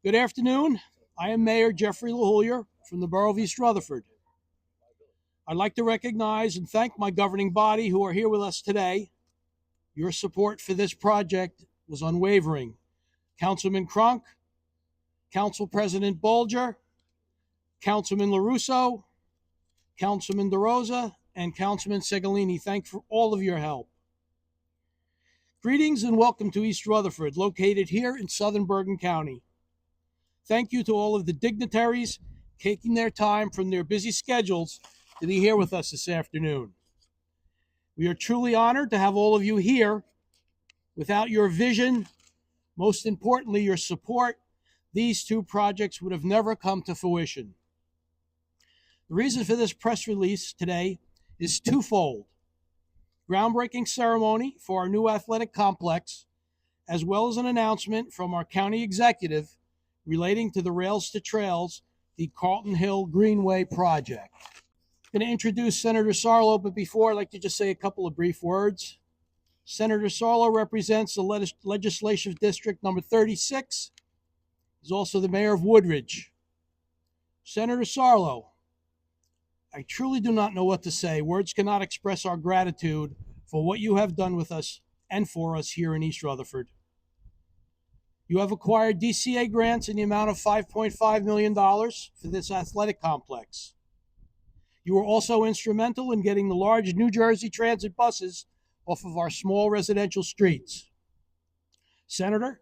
Good afternoon. I am Mayor Jeffrey LaHoolier from the Borough of East Rutherford. I'd like to recognize and thank my governing body who are here with us today. Your support for this project was unwavering. Councilman Cronk, Council President Bolger, Councilman LaRusso, Councilman DeRosa, and Councilman Segalini. Thank for all of your help. Greetings and welcome to East Rutherford, located here in southern Bergen County. Thank you to all of the dignitaries taking their time from their busy schedules to be here with us this afternoon. We are truly honored to have all of you here. Without your vision, most importantly, your support, these two projects would have never come to fruition. The reason for this press release today is twofold. Groundbreaking ceremony for our new athletic complex, as well as an announcement from our county executive relating to the Rails to Trails, the Carlton Hill Greenway project. I'm going to introduce Senator Sarlo, but before, I'd like to just say a couple of brief words. Senator Sarlo represents the legislative district number 36. He's also the mayor of Woodridge. Senator Sarlo, I truly do not know what to say. Words cannot express our gratitude for what you have done with us and for us here in East Rutherford. You have acquired DCA grants in the amount of $5.5 million for this athletic complex. You were also instrumental in getting the large New Jersey Transit buses off of our small residential streets. Senator,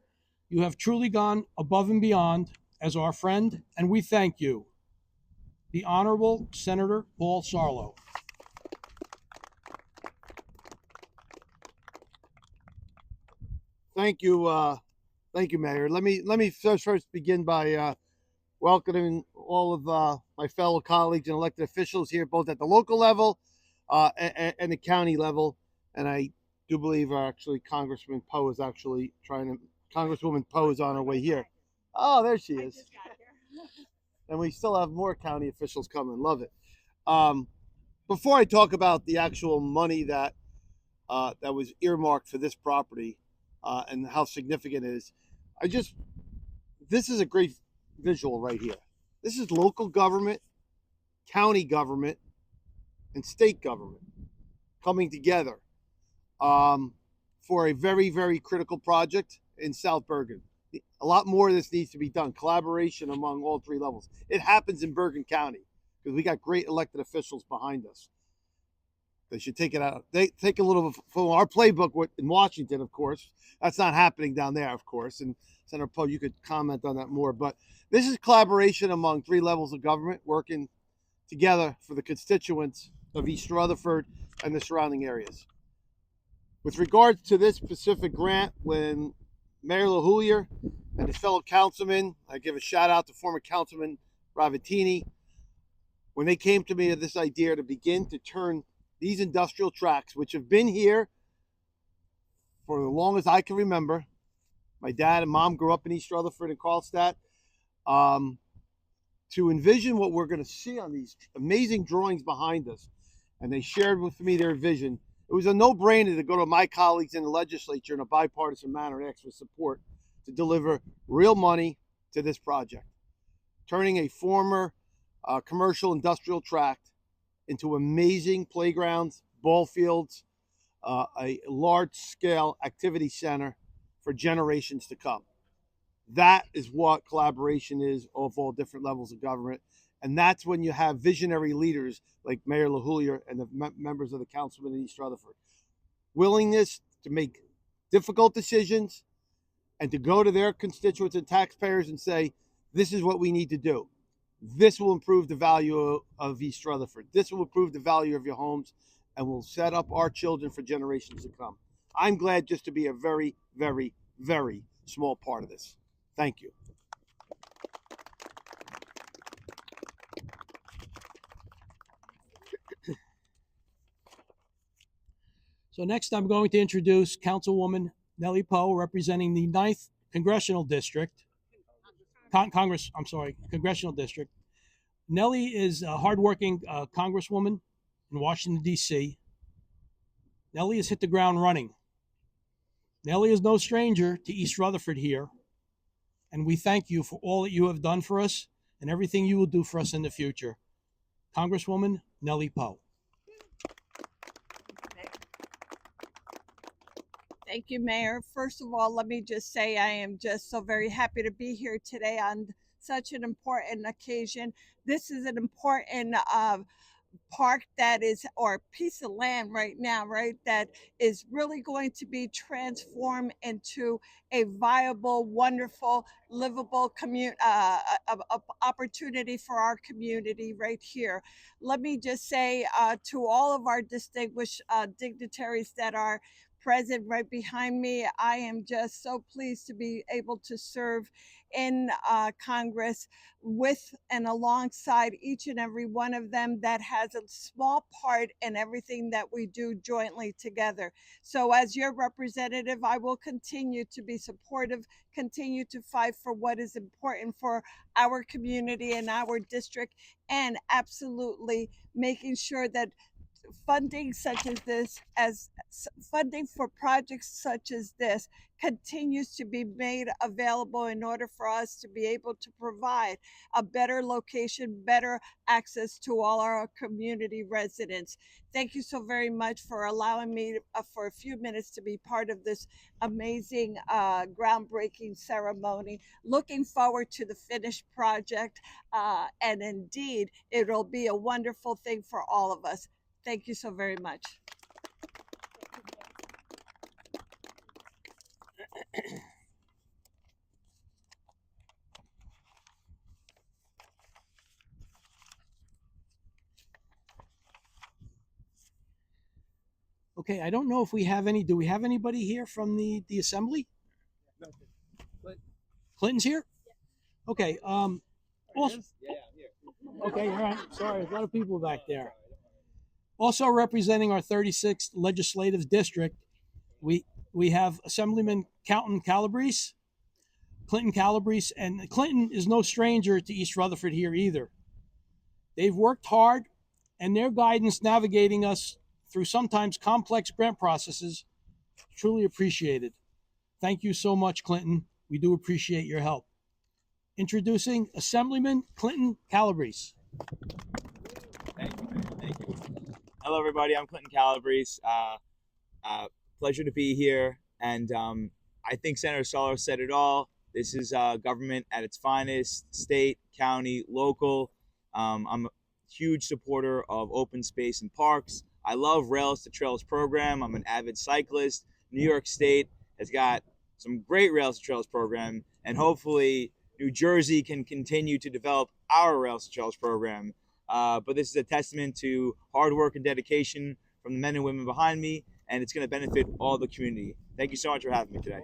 you have truly gone above and beyond as our friend, and we thank you. The Honorable Senator Paul Sarlo. Thank you, Mayor. Let me first begin by welcoming all of my fellow colleagues and elected officials here, both at the local level and the county level. And I do believe actually Congresswoman Poe is on her way here. Oh, there she is. And we still have more county officials coming. Love it. Before I talk about the actual money that was earmarked for this property and how significant it is, this is a great visual right here. This is local government, county government, and state government coming together for a very, very critical project in South Bergen. A lot more of this needs to be done. Collaboration among all three levels. It happens in Bergen County because we got great elected officials behind us. They should take it out. They take a little from our playbook in Washington, of course. That's not happening down there, of course. And Senator Poe, you could comment on that more. But this is collaboration among three levels of government working together for the constituents of East Rutherford and the surrounding areas. With regards to this specific grant, when Mayor LaHoolier and his fellow councilmen, I give a shout out to former Councilman Ravatini, when they came to me with this idea to begin to turn these industrial tracks, which have been here for the longest I can remember. My dad and mom grew up in East Rutherford and Carlstadt. To envision what we're going to see on these amazing drawings behind us, and they shared with me their vision. It was a no-brainer to go to my colleagues in the legislature in a bipartisan manner and ask for support to deliver real money to this project, turning a former commercial industrial tract into amazing playgrounds, ball fields, a large-scale activity center for generations to come. That is what collaboration is of all different levels of government. And that's when you have visionary leaders like Mayor LaHoolier and the members of the councilmen in East Rutherford. Willingness to make difficult decisions and to go to their constituents and taxpayers and say, this is what we need to do. This will improve the value of East Rutherford. This will improve the value of your homes and will set up our children for generations to come. I'm glad just to be a very, very, very small part of this. Thank you. So next I'm going to introduce Councilwoman Nellie Poe, representing the 9th Congressional District. Congressional District. Nellie is a hardworking congresswoman in Washington, D.C. Nellie has hit the ground running. Nellie is no stranger to East Rutherford here. and we thank you for all that you have done for us and everything you will do for us in the future. Congresswoman Nellie Poe. Thank you, Mayor. First of all, let me just say I am just so very happy to be here today on such an important occasion. This is an important park that is, or piece of land right now, right, that is really going to be transformed into a viable, wonderful, livable opportunity for our community right here. Let me just say to all of our distinguished dignitaries that are present right behind me, I am just so pleased to be able to serve in Congress with and alongside each and every one of them that has a small part in everything that we do jointly together. So, as your representative, I will continue to be supportive, continue to fight for what is important for our community and our district, and absolutely making sure that funding such as this, as funding for projects such as this, continues to be made available in order for us to be able to provide a better location, better access to all our community residents. Thank you so very much for allowing me for a few minutes to be part of this amazing groundbreaking ceremony. Looking forward to the finished project, and indeed, it'll be a wonderful thing for all of us. Thank you so very much. Okay, I don't know if we have any. Do we have anybody here from the assembly? Clinton's here. Okay. Also, okay. All right. Sorry, a lot of people back there. Also representing our 36th legislative district, we have Assemblyman Clinton Calabrese. Clinton Calabrese, and Clinton is no stranger to East Rutherford here either. They've worked hard, and their guidance navigating us through sometimes complex grant processes truly appreciated. Thank you so much, Clinton. We do appreciate your help. Introducing Assemblyman Clinton Calabrese. Thank you, man. Thank you. Hello, everybody. I'm Clinton Calabrese. Pleasure to be here. And I think Senator Sarlo said it all. This is government at its finest, state, county, local. I'm a huge supporter of open space and parks. I love Rails to Trails program. I'm an avid cyclist. New York State has got some great Rails to Trails program, and hopefully New Jersey can continue to develop our Rails to Trails program. But this is a testament to hard work and dedication from the men and women behind me, and it's going to benefit all the community. Thank you so much for having me today.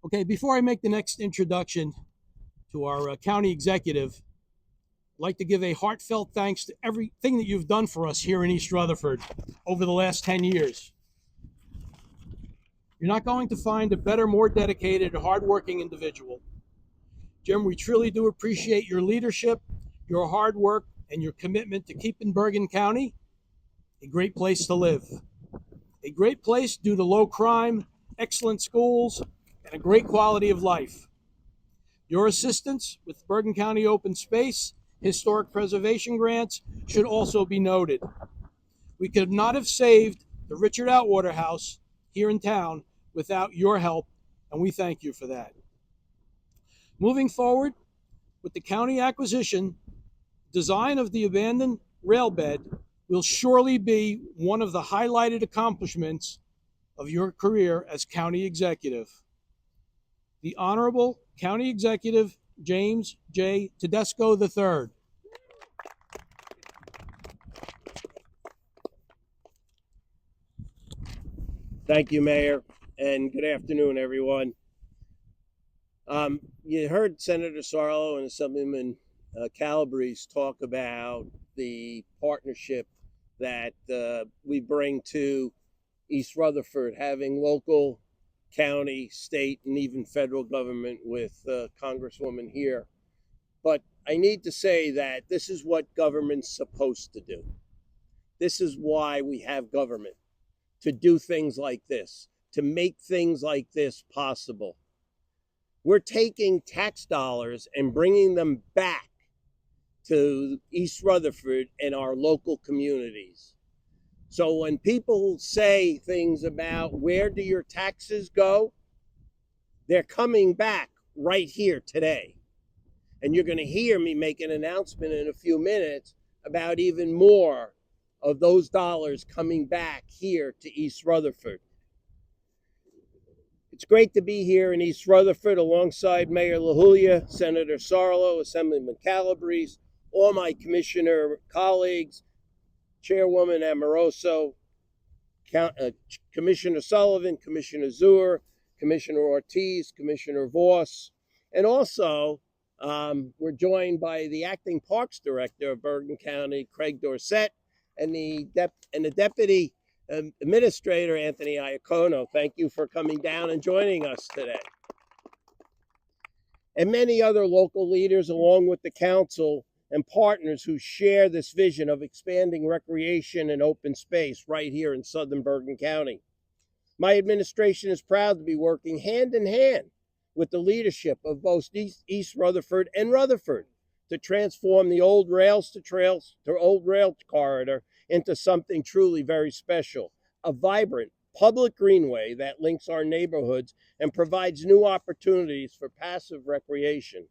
Okay, before I make the next introduction to our county executive, I'd like to give a heartfelt thanks to everything that you've done for us here in East Rutherford over the last 10 years. You're not going to find a better, more dedicated, hardworking individual. Jim, we truly do appreciate your leadership, your hard work, and your commitment to keeping Bergen County a great place to live. A great place due to low crime, excellent schools, and a great quality of life. Your assistance with Bergen County Open Space, historic preservation grants should also be noted. We could not have saved the Richard Outwater House here in town without your help, and we thank you for that. Moving forward, with the county acquisition, design of the abandoned rail bed will surely be one of the highlighted accomplishments of your career as county executive. The Honorable County Executive James J. Tedesco III. Thank you, Mayor, and good afternoon, everyone. You heard Senator Sarlo and Assemblyman Calabrese talk about the partnership that we bring to East Rutherford, having local, county, state, and even federal government with Congresswoman here. But I need to say that this is what government's supposed to do. This is why we have government, to do things like this, to make things like this possible. We're taking tax dollars and bringing them back to East Rutherford and our local communities. So when people say things about where do your taxes go, they're coming back right here today. And you're going to hear me make an announcement in a few minutes about even more of those dollars coming back here to East Rutherford. It's great to be here in East Rutherford alongside Mayor LaJulia, Senator Sarlo, Assemblyman Calabrese, all my commissioner colleagues, Chairwoman Amoroso, Commissioner Sullivan, Commissioner Zuer, Commissioner Ortiz, Commissioner Voss, and also we're joined by the Acting Parks Director of Bergen County, Craig Dorsett, and the Deputy Administrator, Anthony Iacono. Thank you for coming down and joining us today. And many other local leaders, along with the council and partners who share this vision of expanding recreation and open space right here in southern Bergen County. My administration is proud to be working hand in hand with the leadership of both East Rutherford and Rutherford to transform the old rails to old rail corridor into something truly very special, a vibrant public greenway that links our neighborhoods and provides new opportunities for passive recreation.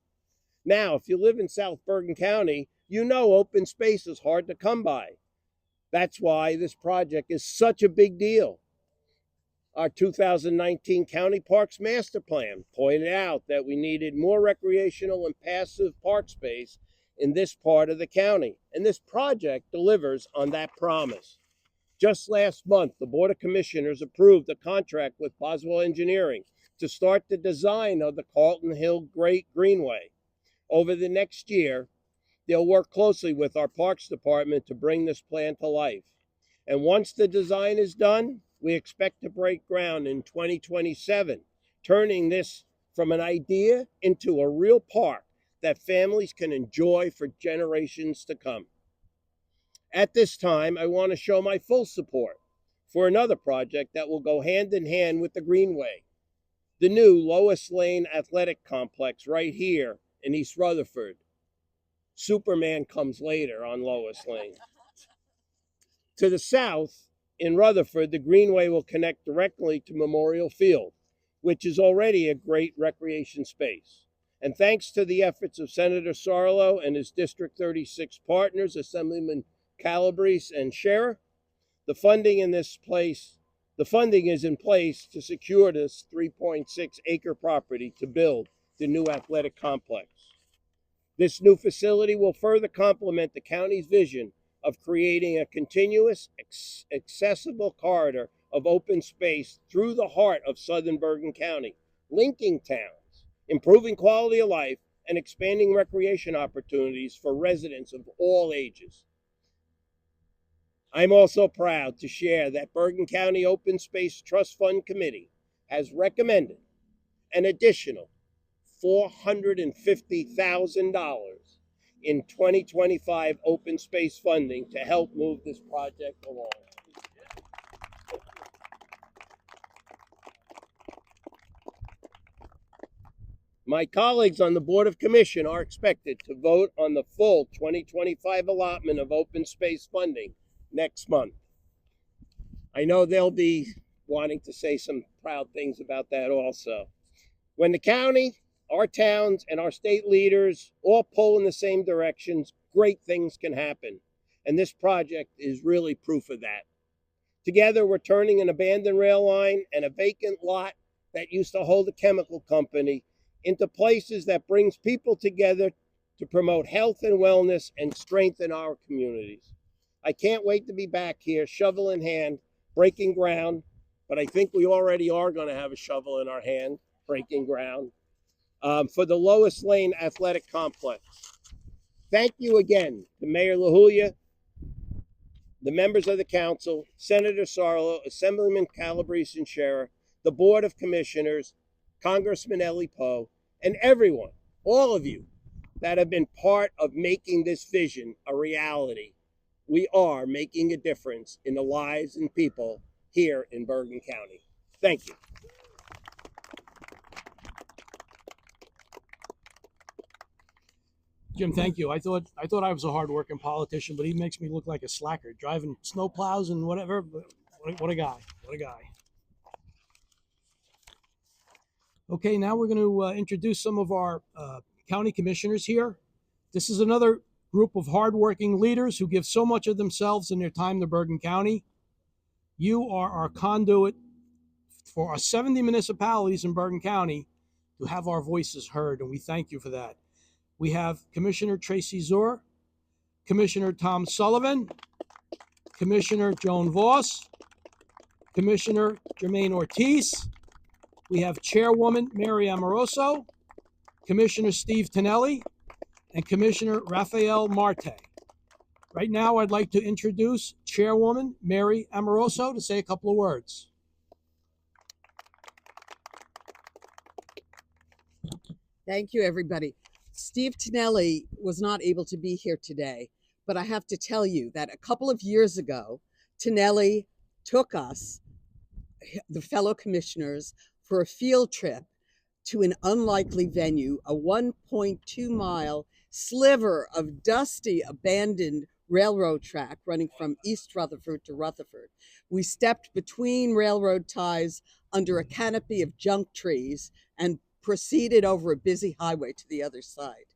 Now, if you live in South Bergen County, you know open space is hard to come by. That's why this project is such a big deal. Our 2019 County Parks Master Plan pointed out that we needed more recreational and passive park space in this part of the county, and this project delivers on that promise. Just last month, the Board of Commissioners approved a contract with Boswell Engineering to start the design of the Carlton Hill Great Greenway. Over the next year, they'll work closely with our Parks Department to bring this plan to life. And once the design is done, we expect to break ground in 2027, turning this from an idea into a real park that families can enjoy for generations to come. At this time, I want to show my full support for another project that will go hand in hand with the Greenway, the new Lois Lane Athletic Complex right here in East Rutherford. Superman comes later on Lois Lane. To the south, in Rutherford, the Greenway will connect directly to Memorial Field, which is already a great recreation space. And thanks to the efforts of Senator Sarlo and his District 36 partners, Assemblyman Calabrese and Scherer, the funding is in place to secure this 3.6-acre property to build the new athletic complex. This new facility will further complement the county's vision of creating a continuous, accessible corridor of open space through the heart of southern Bergen County, linking towns, improving quality of life, and expanding recreation opportunities for residents of all ages. I'm also proud to share that Bergen County Open Space Trust Fund Committee has recommended an additional $450,000 in 2025 open space funding to help move this project along. My colleagues on the Board of Commission are expected to vote on the full 2025 allotment of open space funding next month. I know they'll be wanting to say some proud things about that also. When the county, our towns, and our state leaders all pull in the same directions, great things can happen. And this project is really proof of that. Together, we're turning an abandoned rail line and a vacant lot that used to hold a chemical company into places that brings people together to promote health and wellness and strengthen our communities. I can't wait to be back here, shovel in hand, breaking ground, but I think we already are going to have a shovel in our hand, breaking ground, for the Lois Lane Athletic Complex. Thank you again to Mayor LaJulia, the members of the council, Senator Sarlo, Assemblyman Calabrese and Scherer, the Board of Commissioners, Congressman Ellie Poe, and everyone, all of you, that have been part of making this vision a reality. we are making a difference in the lives and people here in Bergen County. Thank you. Jim, thank you. I thought I was a hardworking politician, but he makes me look like a slacker, driving snow plows and whatever. But what a guy! What a guy! Okay, now we're going to introduce some of our county commissioners here. This is another group of hardworking leaders who give so much of themselves in their time to Bergen County. You are our conduit for our 70 municipalities in Bergen County to have our voices heard, and we thank you for that. We have Commissioner Tracy Zur, Commissioner Tom Sullivan, Commissioner Joan Voss, Commissioner Jermaine Ortiz. We have Chairwoman Mary Amoroso, Commissioner Steve Tonelli, and Commissioner Rafael Marte. Right now, I'd like to introduce Chairwoman Mary Amoroso to say a couple of words. Thank you, everybody. Steve Tonelli was not able to be here today, but I have to tell you that a couple of years ago, Tonelli took us, the fellow commissioners, for a field trip to an unlikely venue, a 1.2 mile sliver of dusty, abandoned railroad track running from East Rutherford to Rutherford. We stepped between railroad ties under a canopy of junk trees and proceeded over a busy highway to the other side.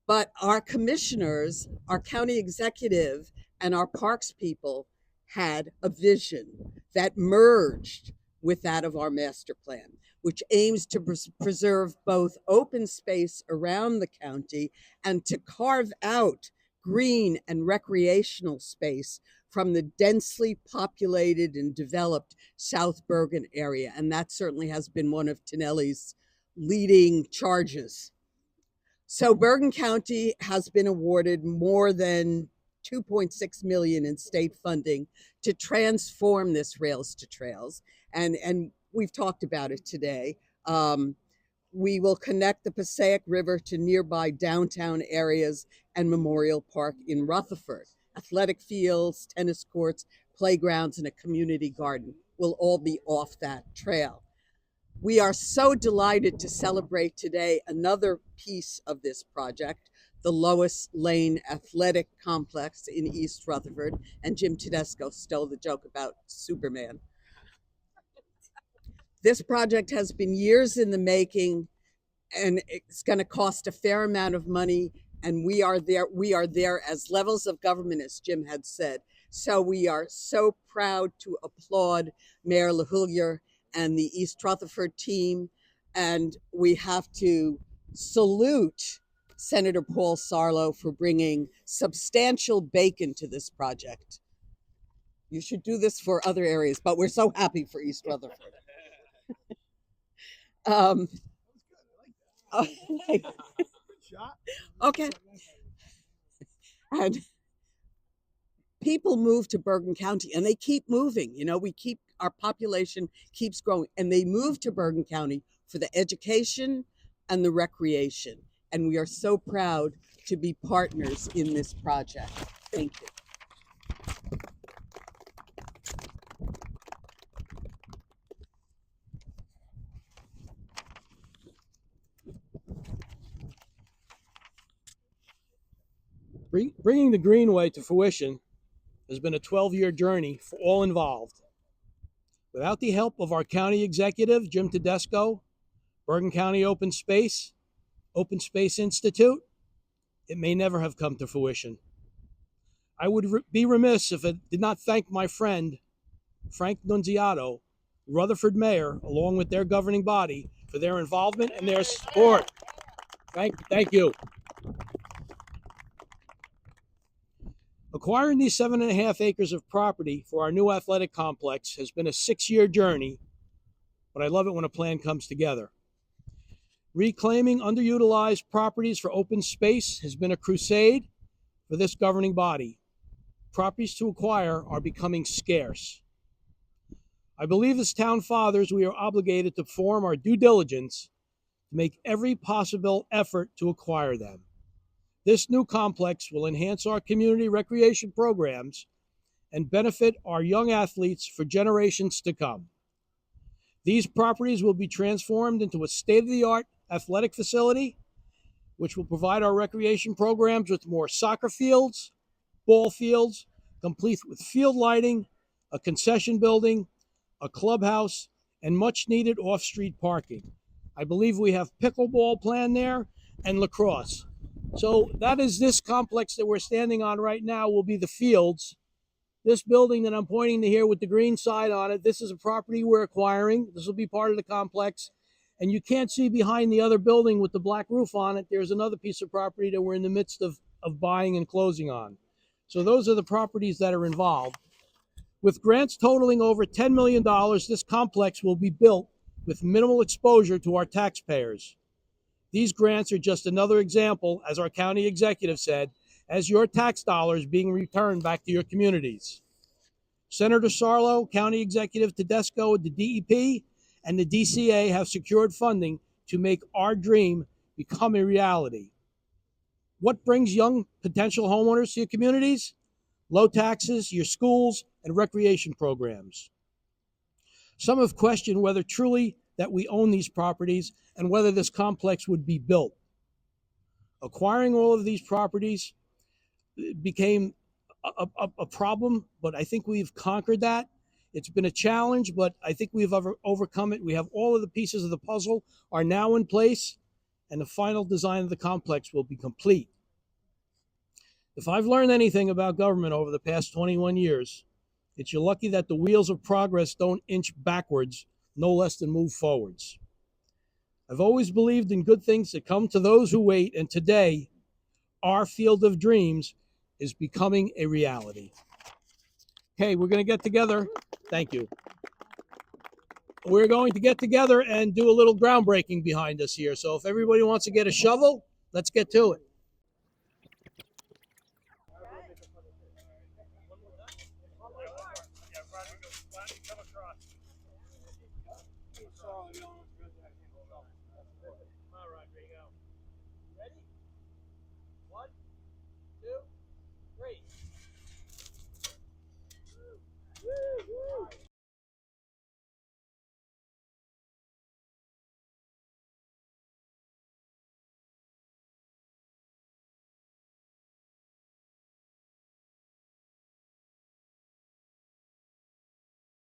But our commissioners, our county executive, and our parks people had a vision that merged with that of our master plan, which aims to preserve both open space around the county and to carve out green and recreational space from the densely populated and developed South Bergen area. And that certainly has been one of Tonelli's leading charges. So Bergen County has been awarded more than 2.6 million in state funding to transform this Rails to Trails. And we've talked about it today. We will connect the Passaic River to nearby downtown areas and Memorial Park in Rutherford. Athletic fields, tennis courts, playgrounds, and a community garden will all be off that trail. We are so delighted to celebrate today another piece of this project, the Lois Lane Athletic Complex in East Rutherford. And Jim Tedesco stole the joke about Superman. This project has been years in the making, and it's going to cost a fair amount of money. And we are there as levels of government, as Jim had said. So we are so proud to applaud Mayor LaHullier and the East Rutherford team. And we have to salute Senator Paul Sarlo for bringing substantial bacon to this project. You should do this for other areas, but we're so happy for East Rutherford. Okay. And people move to Bergen County, and they keep moving. You know, our population keeps growing, and they move to Bergen County for the education and the recreation. And we are so proud to be partners in this project. Thank you. Bringing the Greenway to fruition has been a 12-year journey for all involved. Without the help of our county executive, Jim Tedesco, Bergen County Open Space Institute, it may never have come to fruition. I would be remiss if I did not thank my friend, Frank Nunziato, Rutherford Mayor, along with their governing body, for their involvement and their support. Thank you. Acquiring these 7.5 acres of property for our new athletic complex has been a 6-year journey, but I love it when a plan comes together. Reclaiming underutilized properties for open space has been a crusade for this governing body. Properties to acquire are becoming scarce. I believe as town fathers, we are obligated to perform our due diligence to make every possible effort to acquire them. This new complex will enhance our community recreation programs and benefit our young athletes for generations to come. These properties will be transformed into a state-of-the-art athletic facility, which will provide our recreation programs with more soccer fields, ball fields, complete with field lighting, a concession building, a clubhouse, and much needed off-street parking. I believe we have pickleball planned there and lacrosse. So that is this complex that we're standing on right now will be the fields. This building that I'm pointing to here with the green side on it, this is a property we're acquiring. This will be part of the complex. And you can't see behind the other building with the black roof on it, there's another piece of property that we're in the midst of buying and closing on. So those are the properties that are involved. With grants totaling over $10 million, this complex will be built with minimal exposure to our taxpayers. These grants are just another example, as our county executive said, as your tax dollars being returned back to your communities. Senator Sarlo, County Executive Tedesco, the DEP, and the DCA have secured funding to make our dream become a reality. What brings young potential homeowners to your communities? Low taxes, your schools, and recreation programs. Some have questioned whether truly that we own these properties and whether this complex would be built. Acquiring all of these properties became a problem, but I think we've conquered that. It's been a challenge, but I think we've overcome it. We have all of the pieces of the puzzle are now in place, and the final design of the complex will be complete. If I've learned anything about government over the past 21 years, it's you're lucky that the wheels of progress don't inch backwards, no less than move forwards. I've always believed in good things that come to those who wait, and today, our field of dreams is becoming a reality. Okay, we're going to get together. Thank you. We're going to get together and do a little groundbreaking behind us here. So if everybody wants to get a shovel, let's get to it.